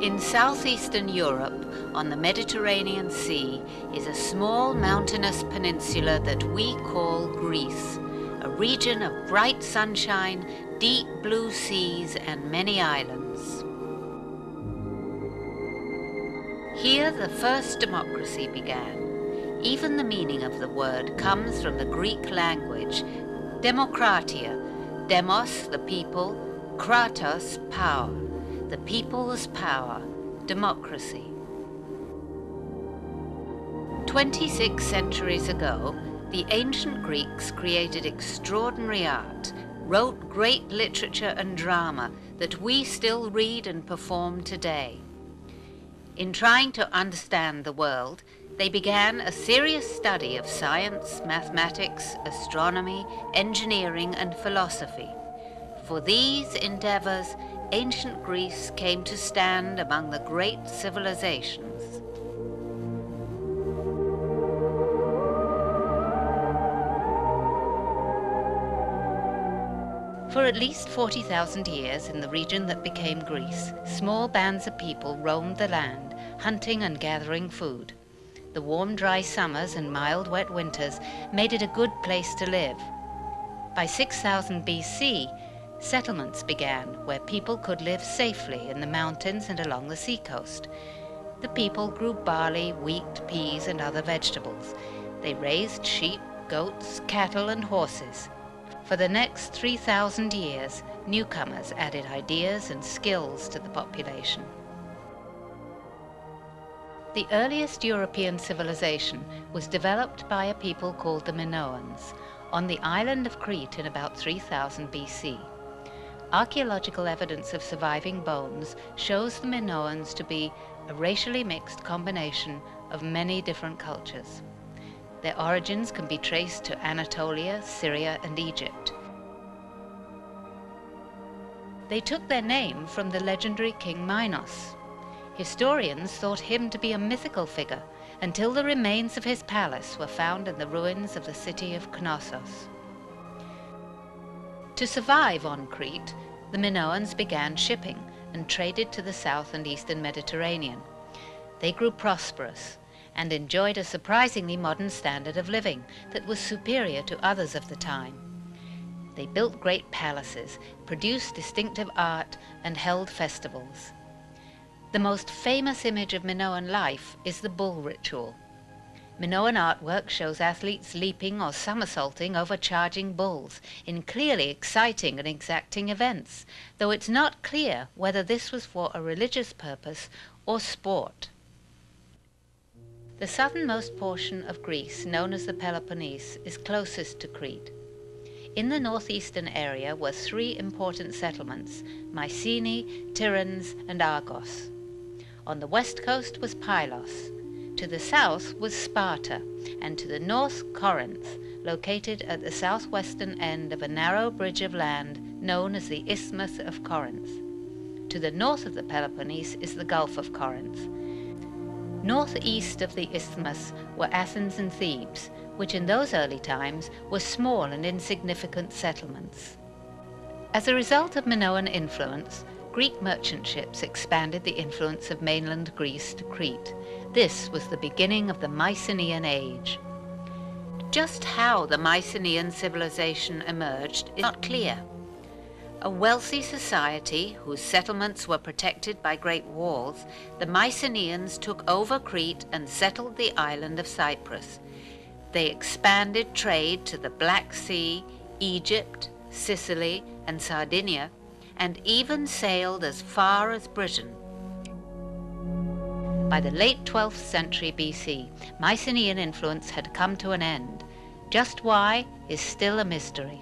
In southeastern Europe, on the Mediterranean Sea, is a small mountainous peninsula that we call Greece, a region of bright sunshine, deep blue seas, and many islands. Here the first democracy began. Even the meaning of the word comes from the Greek language, demokratia, demos, the people, kratos, power, the people's power, democracy. 26 centuries ago, the ancient Greeks created extraordinary art, wrote great literature and drama that we still read and perform today. In trying to understand the world, they began a serious study of science, mathematics, astronomy, engineering, and philosophy. For these endeavors, ancient Greece came to stand among the great civilizations. For at least 40,000 years in the region that became Greece, small bands of people roamed the land, hunting and gathering food. The warm, dry summers and mild, wet winters made it a good place to live. By 6000 BC, settlements began where people could live safely in the mountains and along the seacoast. The people grew barley, wheat, peas, and other vegetables. They raised sheep, goats, cattle, and horses. For the next 3,000 years, newcomers added ideas and skills to the population. The earliest European civilization was developed by a people called the Minoans on the island of Crete in about 3000 BC. Archaeological evidence of surviving bones shows the Minoans to be a racially mixed combination of many different cultures. Their origins can be traced to Anatolia, Syria, and Egypt. They took their name from the legendary king Minos. Historians thought him to be a mythical figure until the remains of his palace were found in the ruins of the city of Knossos. To survive on Crete, the Minoans began shipping and traded to the south and eastern Mediterranean. They grew prosperous and enjoyed a surprisingly modern standard of living that was superior to others of the time. They built great palaces, produced distinctive art, and held festivals. The most famous image of Minoan life is the bull ritual. Minoan artwork shows athletes leaping or somersaulting over charging bulls in clearly exciting and exacting events, though it's not clear whether this was for a religious purpose or sport. The southernmost portion of Greece, known as the Peloponnese, is closest to Crete. In the northeastern area were three important settlements, Mycenae, Tiryns, and Argos. On the west coast was Pylos. To the south was Sparta, and to the north Corinth, located at the southwestern end of a narrow bridge of land known as the Isthmus of Corinth. To the north of the Peloponnese is the Gulf of Corinth. Northeast of the isthmus were Athens and Thebes, which in those early times were small and insignificant settlements. As a result of Minoan influence, Greek merchant ships expanded the influence of mainland Greece to Crete. This was the beginning of the Mycenaean age. Just how the Mycenaean civilization emerged is not clear. A wealthy society whose settlements were protected by great walls, the Mycenaeans took over Crete and settled the island of Cyprus. They expanded trade to the Black Sea, Egypt, Sicily, and Sardinia, and even sailed as far as Britain. By the late 12th century BC, Mycenaean influence had come to an end. Just why is still a mystery.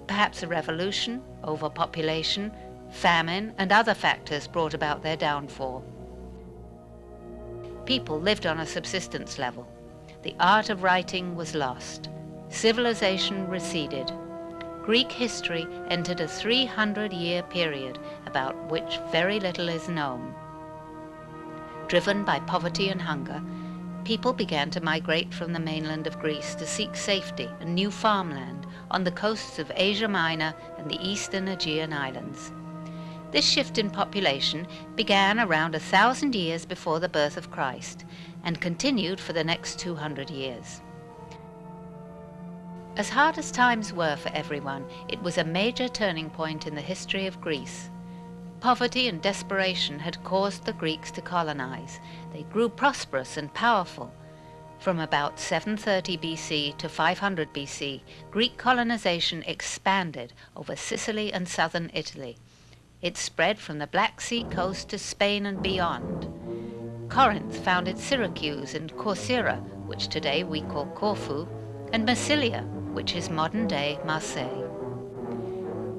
Perhaps a revolution, overpopulation, famine, and other factors brought about their downfall. People lived on a subsistence level. The art of writing was lost. Civilization receded. Greek history entered a 300-year period about which very little is known. Driven by poverty and hunger, people began to migrate from the mainland of Greece to seek safety and new farmland on the coasts of Asia Minor and the eastern Aegean islands. This shift in population began around 1,000 years before the birth of Christ and continued for the next 200 years. As hard as times were for everyone, it was a major turning point in the history of Greece. Poverty and desperation had caused the Greeks to colonize. They grew prosperous and powerful. From about 730 BC to 500 BC, Greek colonization expanded over Sicily and southern Italy. It spread from the Black Sea coast to Spain and beyond. Corinth founded Syracuse and Corcyra, which today we call Corfu, and Massilia, which is modern-day Marseille.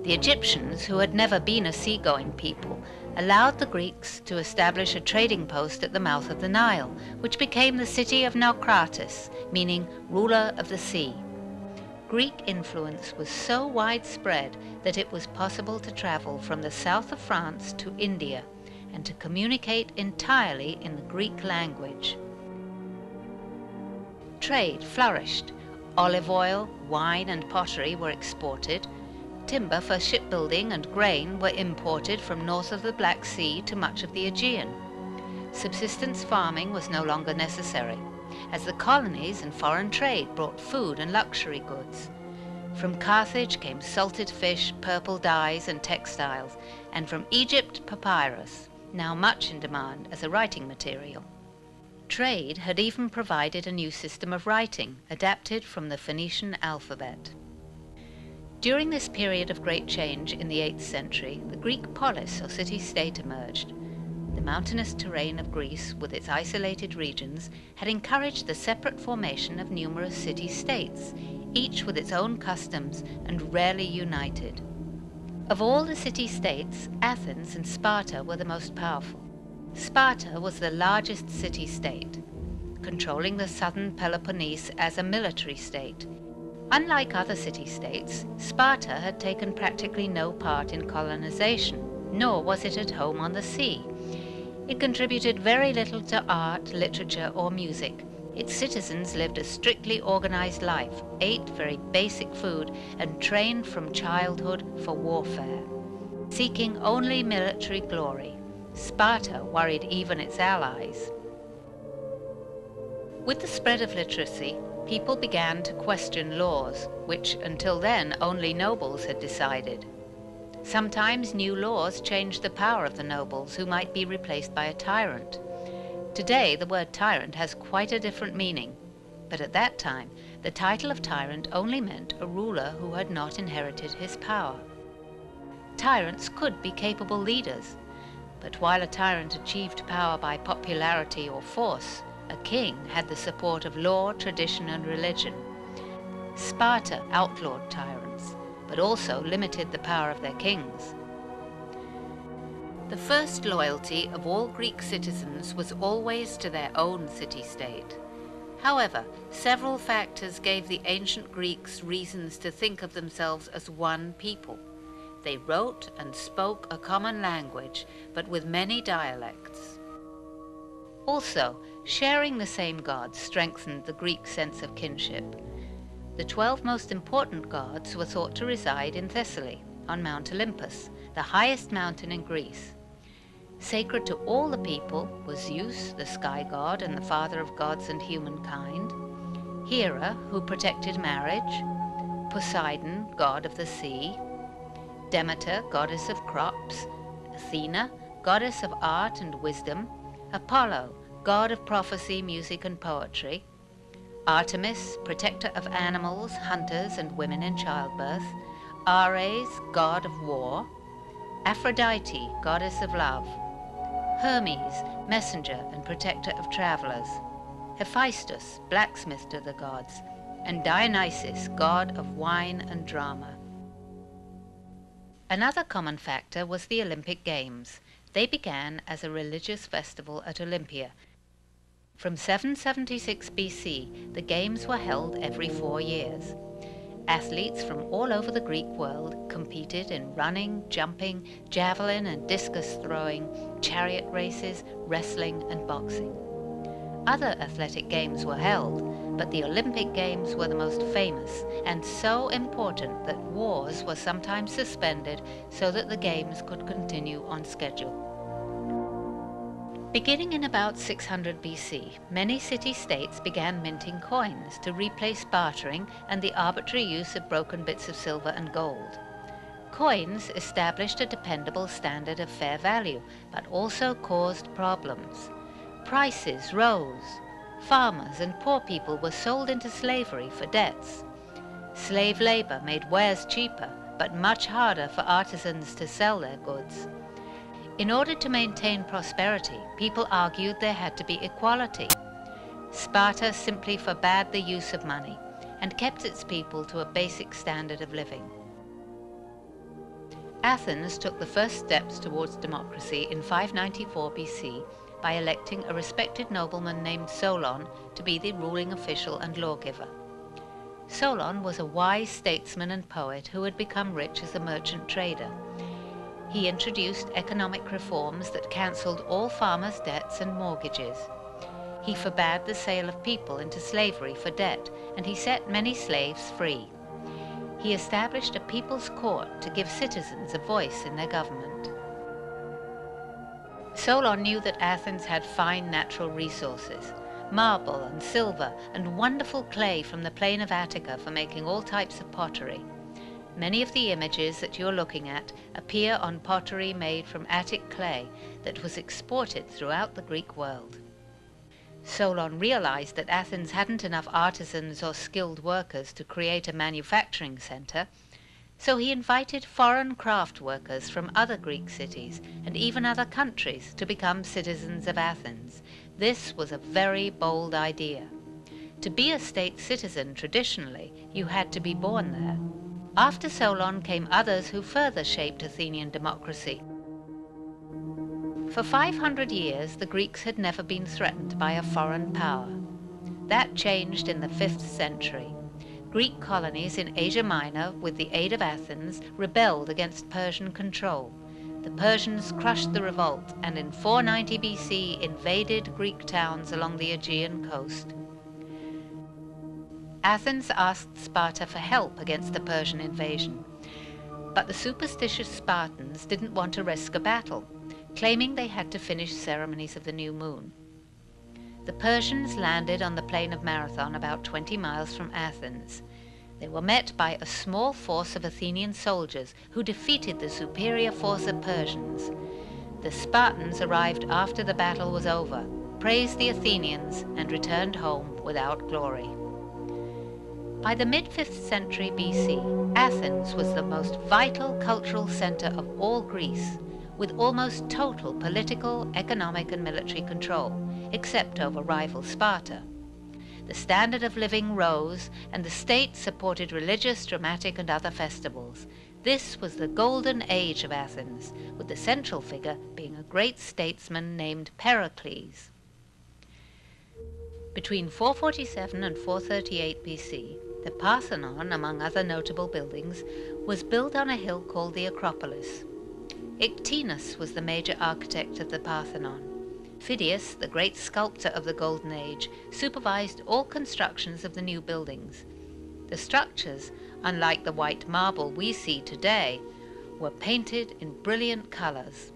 The Egyptians, who had never been a seagoing people, allowed the Greeks to establish a trading post at the mouth of the Nile, which became the city of Naucratis, meaning ruler of the sea. Greek influence was so widespread that it was possible to travel from the south of France to India and to communicate entirely in the Greek language. Trade flourished. Olive oil, wine and pottery were exported. Timber for shipbuilding and grain were imported from north of the Black Sea to much of the Aegean. Subsistence farming was no longer necessary, as the colonies and foreign trade brought food and luxury goods. From Carthage came salted fish, purple dyes and textiles, and from Egypt papyrus, now much in demand as a writing material. Trade had even provided a new system of writing, adapted from the Phoenician alphabet. During this period of great change in the 8th century, the Greek polis or city-state emerged. The mountainous terrain of Greece, with its isolated regions, had encouraged the separate formation of numerous city-states, each with its own customs and rarely united. Of all the city-states, Athens and Sparta were the most powerful. Sparta was the largest city-state, controlling the southern Peloponnese as a military state. Unlike other city-states, Sparta had taken practically no part in colonization, nor was it at home on the sea. It contributed very little to art, literature, or music. Its citizens lived a strictly organized life, ate very basic food, and trained from childhood for warfare. Seeking only military glory, Sparta worried even its allies. With the spread of literacy, people began to question laws, which until then only nobles had decided. Sometimes new laws changed the power of the nobles, who might be replaced by a tyrant. Today, the word tyrant has quite a different meaning, but at that time, the title of tyrant only meant a ruler who had not inherited his power. Tyrants could be capable leaders, but while a tyrant achieved power by popularity or force, a king had the support of law, tradition, and religion. Sparta outlawed tyrants, but also limited the power of their kings. The first loyalty of all Greek citizens was always to their own city-state. However, several factors gave the ancient Greeks reasons to think of themselves as one people. They wrote and spoke a common language, but with many dialects. Also, sharing the same gods strengthened the Greek sense of kinship. The 12 most important gods were thought to reside in Thessaly, on Mount Olympus, the highest mountain in Greece. Sacred to all the people were Zeus, the sky god and the father of gods and humankind, Hera, who protected marriage, Poseidon, god of the sea, Demeter, goddess of crops, Athena, goddess of art and wisdom, Apollo, god of prophecy, music, and poetry, Artemis, protector of animals, hunters, and women in childbirth, Ares, god of war, Aphrodite, goddess of love, Hermes, messenger and protector of travelers, Hephaestus, blacksmith to the gods, and Dionysus, god of wine and drama. Another common factor was the Olympic Games. They began as a religious festival at Olympia. From 776 BC, the Games were held every 4 years. Athletes from all over the Greek world competed in running, jumping, javelin and discus throwing, chariot races, wrestling and boxing. Other athletic games were held, but the Olympic Games were the most famous and so important that wars were sometimes suspended so that the games could continue on schedule. Beginning in about 600 BC, many city-states began minting coins to replace bartering and the arbitrary use of broken bits of silver and gold. Coins established a dependable standard of fair value, but also caused problems. Prices rose. Farmers and poor people were sold into slavery for debts. Slave labor made wares cheaper, but much harder for artisans to sell their goods. In order to maintain prosperity, people argued there had to be equality. Sparta simply forbade the use of money and kept its people to a basic standard of living. Athens took the first steps towards democracy in 594 BC by electing a respected nobleman named Solon to be the ruling official and lawgiver. Solon was a wise statesman and poet who had become rich as a merchant trader. He introduced economic reforms that cancelled all farmers' debts and mortgages. He forbade the sale of people into slavery for debt, and he set many slaves free. He established a people's court to give citizens a voice in their government. Solon knew that Athens had fine natural resources, marble and silver and wonderful clay from the plain of Attica for making all types of pottery. Many of the images that you're looking at appear on pottery made from Attic clay that was exported throughout the Greek world. Solon realized that Athens hadn't enough artisans or skilled workers to create a manufacturing center, so he invited foreign craft workers from other Greek cities and even other countries to become citizens of Athens. This was a very bold idea. To be a state citizen traditionally, you had to be born there. After Solon came others who further shaped Athenian democracy. For 500 years, the Greeks had never been threatened by a foreign power. That changed in the 5th century. Greek colonies in Asia Minor, with the aid of Athens, rebelled against Persian control. The Persians crushed the revolt and in 490 BC invaded Greek towns along the Aegean coast. Athens asked Sparta for help against the Persian invasion, but the superstitious Spartans didn't want to risk a battle, claiming they had to finish ceremonies of the new moon. The Persians landed on the plain of Marathon about 20 miles from Athens. They were met by a small force of Athenian soldiers who defeated the superior force of Persians. The Spartans arrived after the battle was over, praised the Athenians, and returned home without glory. By the mid-5th century BC, Athens was the most vital cultural center of all Greece, with almost total political, economic, and military control, except over rival Sparta. The standard of living rose, and the state supported religious, dramatic, and other festivals. This was the golden age of Athens, with the central figure being a great statesman named Pericles. Between 447 and 438 BC, the Parthenon, among other notable buildings, was built on a hill called the Acropolis. Ictinus was the major architect of the Parthenon. Phidias, the great sculptor of the Golden Age, supervised all constructions of the new buildings. The structures, unlike the white marble we see today, were painted in brilliant colors.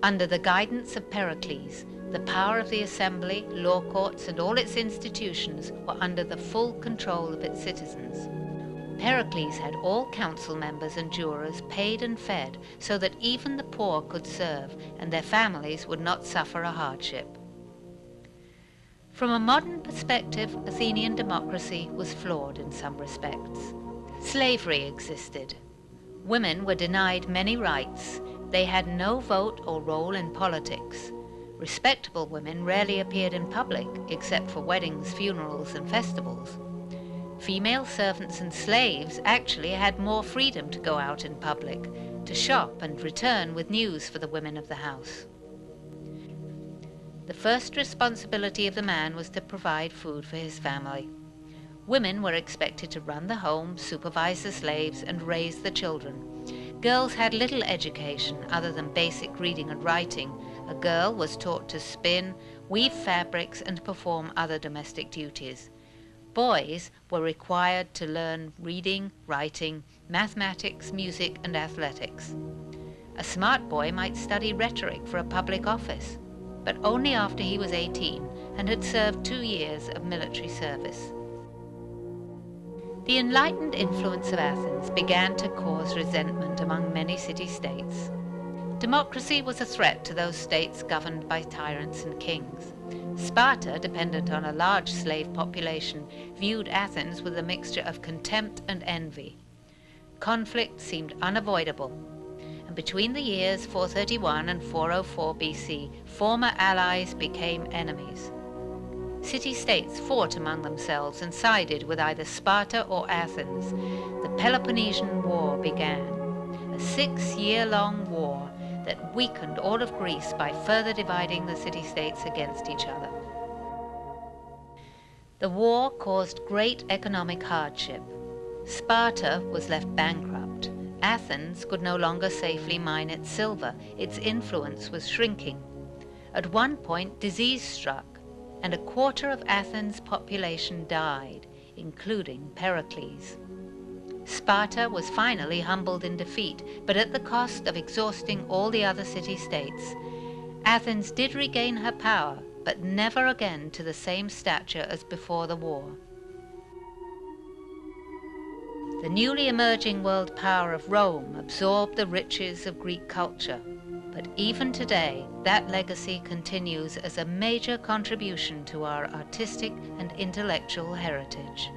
Under the guidance of Pericles, the power of the assembly, law courts, and all its institutions were under the full control of its citizens. Pericles had all council members and jurors paid and fed so that even the poor could serve and their families would not suffer a hardship. From a modern perspective, Athenian democracy was flawed in some respects. Slavery existed. Women were denied many rights. They had no vote or role in politics. Respectable women rarely appeared in public, except for weddings, funerals, and festivals. Female servants and slaves actually had more freedom to go out in public, to shop and return with news for the women of the house. The first responsibility of the man was to provide food for his family. Women were expected to run the home, supervise the slaves, and raise the children. Girls had little education other than basic reading and writing, A girl was taught to spin, weave fabrics, and perform other domestic duties. Boys were required to learn reading, writing, mathematics, music, and athletics. A smart boy might study rhetoric for a public office, but only after he was 18 and had served 2 years of military service. The enlightened influence of Athens began to cause resentment among many city-states. Democracy was a threat to those states governed by tyrants and kings. Sparta, dependent on a large slave population, viewed Athens with a mixture of contempt and envy. Conflict seemed unavoidable, and between the years 431 and 404 BC, former allies became enemies. City-states fought among themselves and sided with either Sparta or Athens. The Peloponnesian War began, a 6-year-long war that weakened all of Greece by further dividing the city-states against each other. The war caused great economic hardship. Sparta was left bankrupt. Athens could no longer safely mine its silver. Its influence was shrinking. At one point, disease struck, and 1/4 of Athens' population died, including Pericles. Sparta was finally humbled in defeat, but at the cost of exhausting all the other city-states. Athens did regain her power, but never again to the same stature as before the war. The newly emerging world power of Rome absorbed the riches of Greek culture, but even today that legacy continues as a major contribution to our artistic and intellectual heritage.